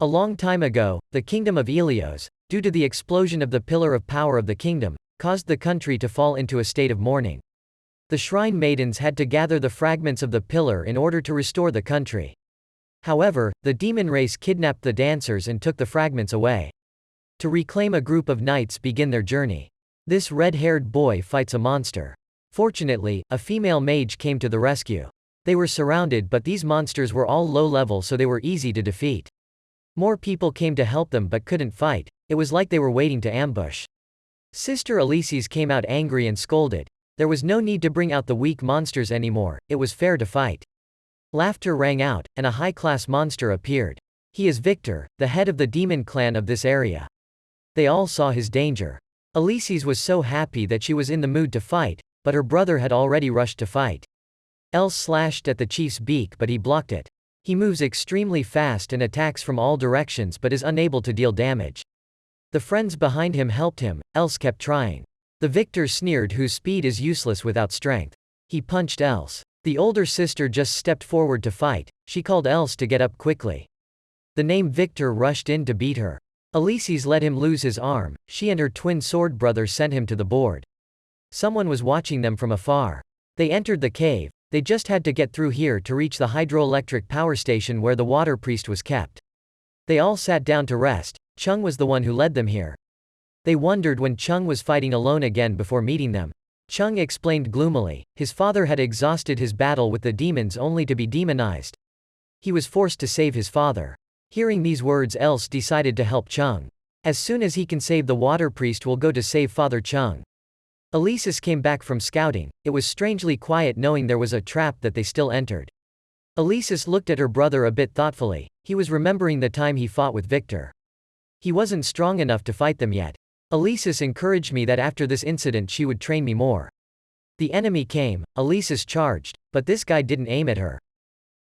A long time ago, the kingdom of Helios, due to the explosion of the pillar of power of the kingdom, caused the country to fall into a state of mourning. The shrine maidens had to gather the fragments of the pillar in order to restore the country. However, the demon race kidnapped the dancers and took the fragments away. To reclaim, a group of knights begin their journey. This red-haired boy fights a monster. Fortunately, a female mage came to the rescue. They were surrounded, but these monsters were all low-level, so they were easy to defeat. More people came to help them but couldn't fight. It was like they were waiting to ambush. Sister Elises came out angry and scolded. There was no need to bring out the weak monsters anymore, it was fair to fight. Laughter rang out, and a high-class monster appeared. He is Victor, the head of the demon clan of this area. They all saw his danger. Elises was so happy that she was in the mood to fight, but her brother had already rushed to fight. Els slashed at the chief's beak, but he blocked it. He moves extremely fast and attacks from all directions but is unable to deal damage. The friends behind him helped him, Els kept trying. The victor sneered, whose speed is useless without strength. He punched Els. The older sister just stepped forward to fight. She called Els to get up quickly. The name Victor rushed in to beat her. Elises let him lose his arm. She and her twin sword brother sent him to the board. Someone was watching them from afar. They entered the cave. They just had to get through here to reach the hydroelectric power station where the water priest was kept. They all sat down to rest. Chung was the one who led them here. They wondered when Chung was fighting alone again before meeting them. Chung explained gloomily, his father had exhausted his battle with the demons only to be demonized. He was forced to save his father. Hearing these words, Els decided to help Chung. As soon as he can save the water priest, will go to save Father Chung. Elises came back from scouting. It was strangely quiet, knowing there was a trap that they still entered. Elises looked at her brother a bit thoughtfully. He was remembering the time he fought with Victor. He wasn't strong enough to fight them yet. Elises encouraged me that after this incident she would train me more. The enemy came. Elises charged, but this guy didn't aim at her.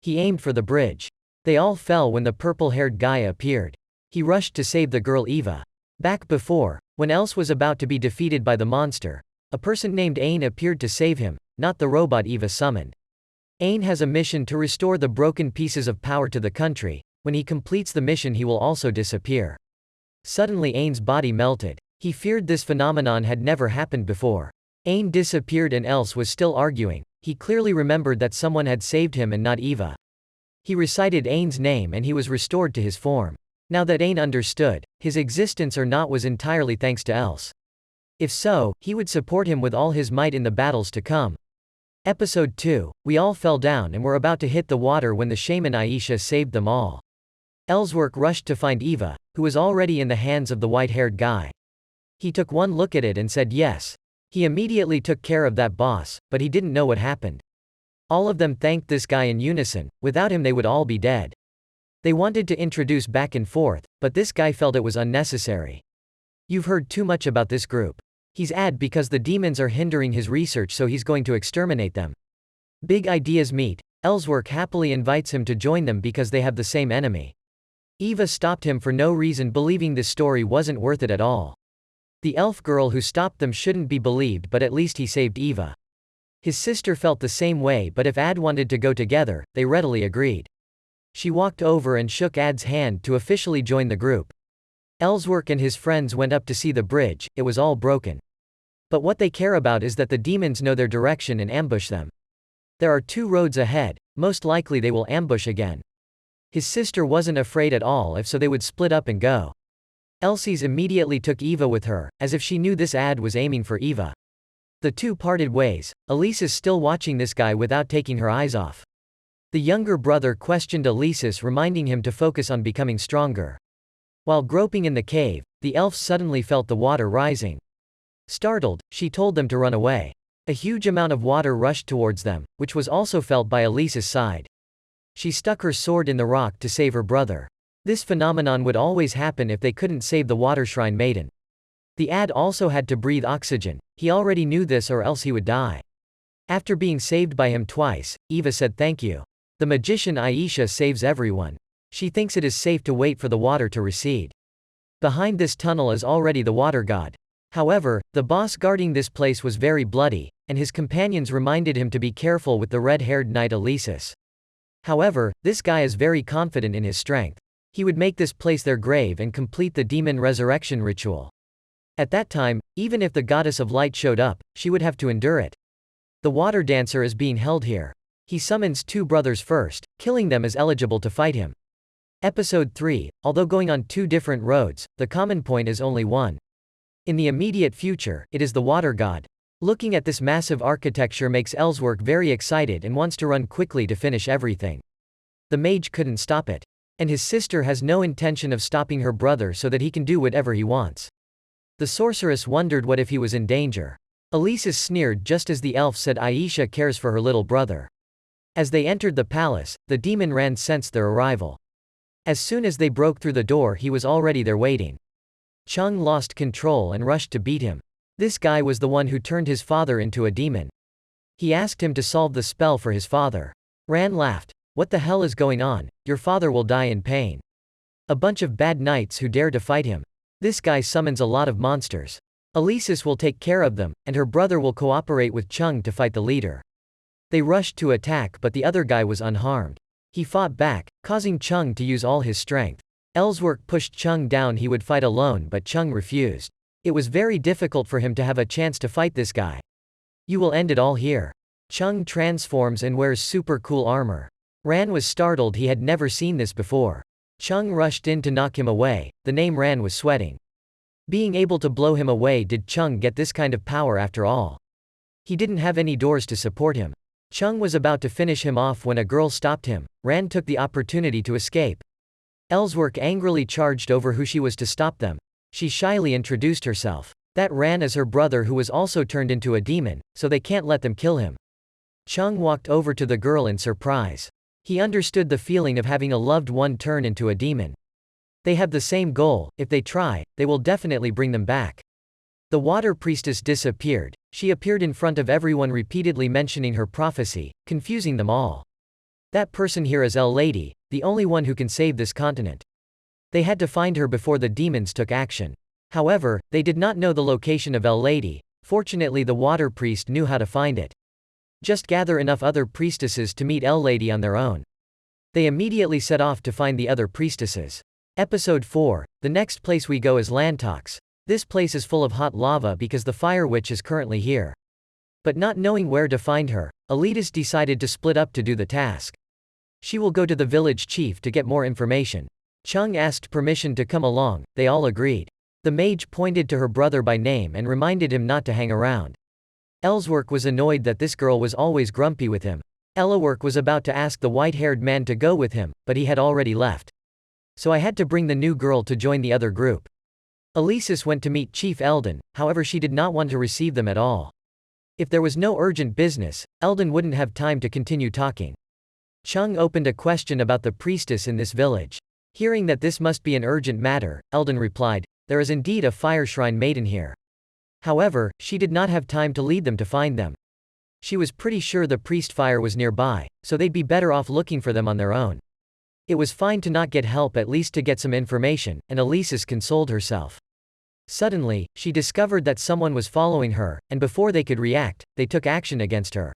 He aimed for the bridge. They all fell when the purple-haired guy appeared. He rushed to save the girl Eva. Back before, when Els was about to be defeated by the monster, a person named Yeoin appeared to save him, not the robot Eva summoned. Yeoin has a mission to restore the broken pieces of power to the country. When he completes the mission, he will also disappear. Suddenly Yeoin's body melted. He feared this phenomenon had never happened before. Yeoin disappeared and Els was still arguing. He clearly remembered that someone had saved him and not Eva. He recited Yeoin's name and he was restored to his form. Now that Yeoin understood, his existence or not was entirely thanks to Els. If so, he would support him with all his might in the battles to come. Episode 2, we all fell down and were about to hit the water when the shaman Aisha saved them all. Elsword rushed to find Eva, who was already in the hands of the white-haired guy. He took one look at it and said yes. He immediately took care of that boss, but he didn't know what happened. All of them thanked this guy in unison. Without him they would all be dead. They wanted to introduce back and forth, but this guy felt it was unnecessary. You've heard too much about this group. He's ad because the demons are hindering his research, so he's going to exterminate them. Big ideas meet. Elsword happily invites him to join them because they have the same enemy. Eva stopped him for no reason, believing this story wasn't worth it at all. The elf girl who stopped them shouldn't be believed, but at least he saved Eva. His sister felt the same way, but if Ad wanted to go together, they readily agreed. She walked over and shook Ad's hand to officially join the group. Elsword and his friends went up to see the bridge. It was all broken. But what they care about is that the demons know their direction and ambush them. There are 2 roads ahead. Most likely they will ambush again. His sister wasn't afraid at all, if so they would split up and go. Elises immediately took Eva with her, as if she knew this Ad was aiming for Eva. The 2 parted ways. Elises still watching this guy without taking her eyes off. The younger brother questioned Elises, reminding him to focus on becoming stronger. While groping in the cave, the elf suddenly felt the water rising. Startled, she told them to run away. A huge amount of water rushed towards them, which was also felt by Elises' side. She stuck her sword in the rock to save her brother. This phenomenon would always happen if they couldn't save the water shrine maiden. The Ad also had to breathe oxygen. He already knew this, or else he would die. After being saved by him twice, Eva said thank you. The magician Aisha saves everyone. She thinks it is safe to wait for the water to recede. Behind this tunnel is already the water god. However, the boss guarding this place was very bloody, and his companions reminded him to be careful with the red-haired knight Elises. However, this guy is very confident in his strength. He would make this place their grave and complete the demon resurrection ritual. At that time, even if the goddess of light showed up, she would have to endure it. The water dancer is being held here. He summons 2 brothers first, killing them as eligible to fight him. Episode 3, although going on 2 different roads, the common point is only one. In the immediate future, it is the water god. Looking at this massive architecture makes Elsword very excited and wants to run quickly to finish everything. The mage couldn't stop it. And his sister has no intention of stopping her brother so that he can do whatever he wants. The sorceress wondered what if he was in danger. Elisis sneered just as the elf said Aisha cares for her little brother. As they entered the palace, the demon Rand sensed their arrival. As soon as they broke through the door, he was already there waiting. Chung lost control and rushed to beat him. This guy was the one who turned his father into a demon. He asked him to solve the spell for his father. Rand laughed. What the hell is going on? Your father will die in pain. A bunch of bad knights who dare to fight him. This guy summons a lot of monsters. Elisis will take care of them, and her brother will cooperate with Chung to fight the leader. They rushed to attack, but the other guy was unharmed. He fought back, causing Chung to use all his strength. Elsword pushed Chung down. He would fight alone, but Chung refused. It was very difficult for him to have a chance to fight this guy. You will end it all here. Chung transforms and wears super cool armor. Ran was startled. He had never seen this before. Chung rushed in to knock him away. The name Ran was sweating. Being able to blow him away. Did Chung get this kind of power after all? He didn't have any doors to support him. Chung was about to finish him off when a girl stopped him. Ran took the opportunity to escape. Elsword angrily charged over who she was to stop them. She shyly introduced herself. That Ran is her brother who was also turned into a demon, so they can't let them kill him. Chung walked over to the girl in surprise. He understood the feeling of having a loved one turn into a demon. They have the same goal. If they try, they will definitely bring them back. The water priestess disappeared. She appeared in front of everyone repeatedly mentioning her prophecy, confusing them all. That person here is El Lady, the only one who can save this continent. They had to find her before the demons took action. However, they did not know the location of El Lady. Fortunately, the water priest knew how to find it. Just gather enough other priestesses to meet El Lady on their own. They immediately set off to find the other priestesses. Episode 4, the next place we go is Lantox. This place is full of hot lava because the fire witch is currently here. But not knowing where to find her, Elitis decided to split up to do the task. She will go to the village chief to get more information. Chung asked permission to come along. They all agreed. The mage pointed to her brother by name and reminded him not to hang around. Elsword was annoyed that this girl was always grumpy with him. Eliwork was about to ask the white-haired man to go with him, but he had already left. So I had to bring the new girl to join the other group. Elisis went to meet Chief Eldon, however she did not want to receive them at all. If there was no urgent business, Eldon wouldn't have time to continue talking. Chung opened a question about the priestess in this village. Hearing that this must be an urgent matter, Eldon replied, "There is indeed a fire shrine maiden here." However, she did not have time to lead them to find them. She was pretty sure the priest fire was nearby, so they'd be better off looking for them on their own. It was fine to not get help, at least to get some information, and Elisis consoled herself. Suddenly, she discovered that someone was following her, and before they could react, they took action against her.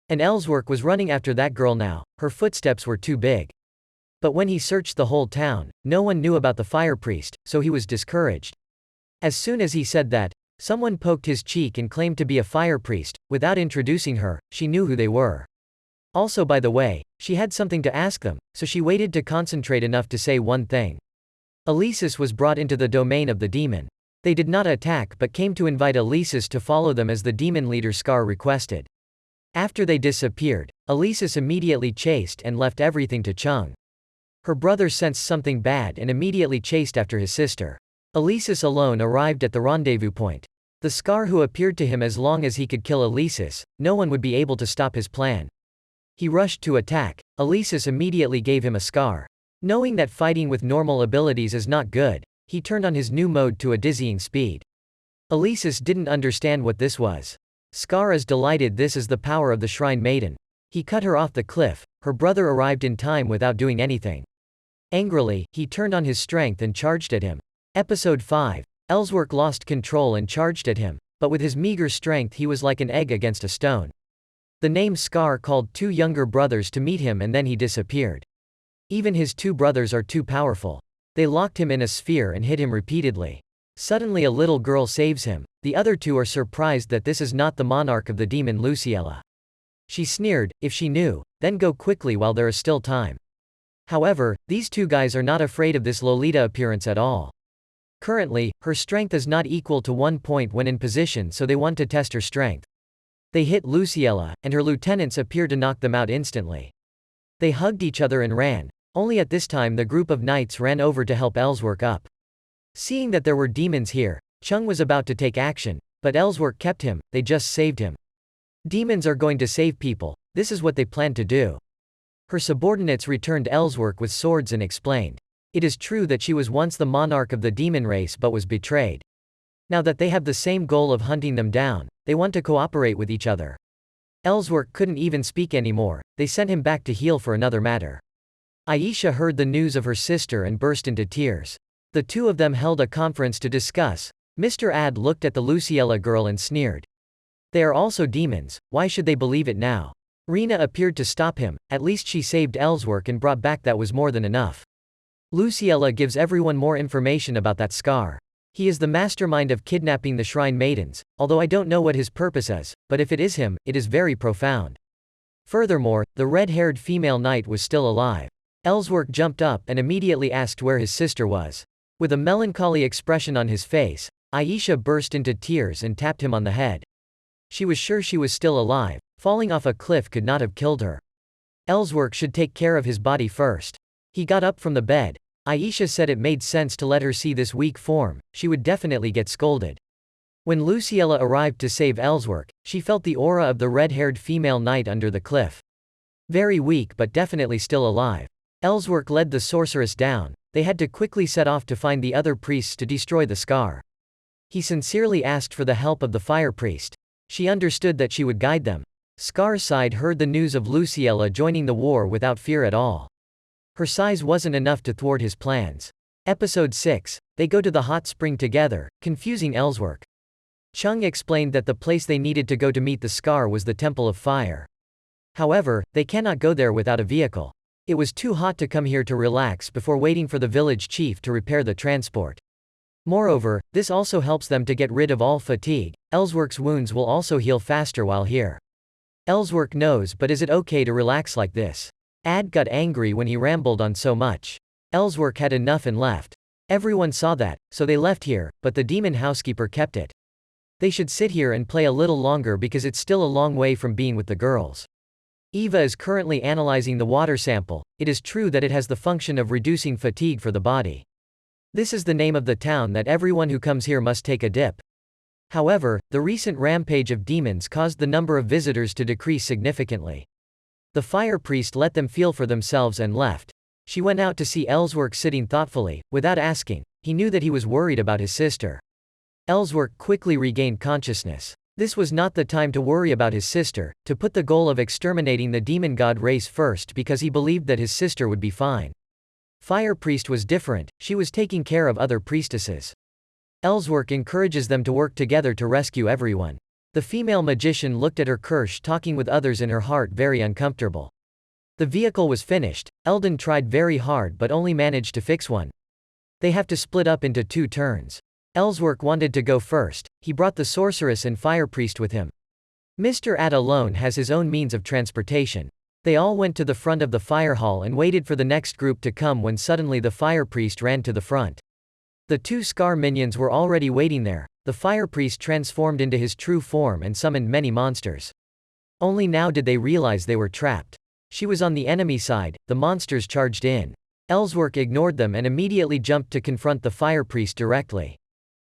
And Elsword was running after that girl now. Her footsteps were too big. But when he searched the whole town, no one knew about the fire priest, so he was discouraged. As soon as he said that, someone poked his cheek and claimed to be a fire priest. Without introducing her, she knew who they were. Also, by the way, she had something to ask them, so she waited to concentrate enough to say one thing. Elisis was brought into the domain of the demon. They did not attack but came to invite Elisis to follow them as the demon leader Scar requested. After they disappeared, Elisis immediately chased and left everything to Chung. Her brother sensed something bad and immediately chased after his sister. Elisis alone arrived at the rendezvous point. The Scar who appeared to him as long as he could kill Elisis, no one would be able to stop his plan. He rushed to attack. Elisis immediately gave him a Scar. Knowing that fighting with normal abilities is not good, he turned on his new mode to a dizzying speed. Elisis didn't understand what this was. Scar is delighted. This is the power of the Shrine Maiden. He cut her off the cliff. Her brother arrived in time without doing anything. Angrily, he turned on his strength and charged at him. Episode 5. Elsword lost control and charged at him, but with his meager strength he was like an egg against a stone. The name Scar called two younger brothers to meet him and then he disappeared. Even his two brothers are too powerful. They locked him in a sphere and hit him repeatedly. Suddenly a little girl saves him. The other two are surprised that this is not the monarch of the demon Luciella. She sneered, if she knew, then go quickly while there is still time. However, these two guys are not afraid of this Lolita appearance at all. Currently, her strength is not equal to 1 point when in position, so they want to test her strength. They hit Luciella, and her lieutenants appear to knock them out instantly. They hugged each other and ran. Only at this time the group of knights ran over to help Elsword up. Seeing that there were demons here, Chung was about to take action, but Elsword kept him. They just saved him. Demons are going to save people. This is what they planned to do. Her subordinates returned Elsword with swords and explained. It is true that she was once the monarch of the demon race but was betrayed. Now that they have the same goal of hunting them down, they want to cooperate with each other. Elsword couldn't even speak anymore. They sent him back to heal for another matter. Aisha heard the news of her sister and burst into tears. The two of them held a conference to discuss. Mr. Ad looked at the Luciella girl and sneered. They are also demons, why should they believe it now? Rena appeared to stop him. At least she saved Elsword and brought back, that was more than enough. Luciella gives everyone more information about that scar. He is the mastermind of kidnapping the Shrine Maidens, although I don't know what his purpose is, but if it is him, it is very profound. Furthermore, the red-haired female knight was still alive. Elsword jumped up and immediately asked where his sister was. With a melancholy expression on his face, Aisha burst into tears and tapped him on the head. She was sure she was still alive. Falling off a cliff could not have killed her. Elsword should take care of his body first. He got up from the bed. Aisha said it made sense to let her see this weak form, she would definitely get scolded. When Luciella arrived to save Elsword, she felt the aura of the red-haired female knight under the cliff. Very weak but definitely still alive. Elsword led the sorceress down. They had to quickly set off to find the other priests to destroy the scar. He sincerely asked for the help of the fire priest. She understood that she would guide them. Scar's side heard the news of Luciella joining the war without fear at all. Her size wasn't enough to thwart his plans. Episode 6. They go to the hot spring together, confusing Elsword. Chung explained that the place they needed to go to meet the scar was the Temple of Fire. However, they cannot go there without a vehicle. It was too hot to come here to relax before waiting for the village chief to repair the transport. Moreover, this also helps them to get rid of all fatigue. Elsword's wounds will also heal faster while here. Elsword knows, but is it okay to relax like this? Ad got angry when he rambled on so much. Elsword had enough and left. Everyone saw that, so they left here, but the demon housekeeper kept it. They should sit here and play a little longer because it's still a long way from being with the girls. Eva is currently analyzing the water sample. It is true that it has the function of reducing fatigue for the body. This is the name of the town that everyone who comes here must take a dip. However, the recent rampage of demons caused the number of visitors to decrease significantly. The fire priest let them feel for themselves and left. She went out to see Elsword sitting thoughtfully, without asking. He knew that he was worried about his sister. Elsword quickly regained consciousness. This was not the time to worry about his sister, to put the goal of exterminating the demon god race first because he believed that his sister would be fine. Fire priest was different, she was taking care of other priestesses. Elsword encourages them to work together to rescue everyone. The female magician looked at her Kirsch talking with others in her heart very uncomfortable. The vehicle was finished. Eldon tried very hard but only managed to fix one. They have to split up into 2 turns. Elsword wanted to go first. He brought the sorceress and fire priest with him. Mr. Ad alone has his own means of transportation. They all went to the front of the fire hall and waited for the next group to come when suddenly the fire priest ran to the front. The 2 Scar minions were already waiting there. The fire priest transformed into his true form and summoned many monsters. Only now did they realize they were trapped. She was on the enemy side. The monsters charged in. Elsword ignored them and immediately jumped to confront the fire priest directly.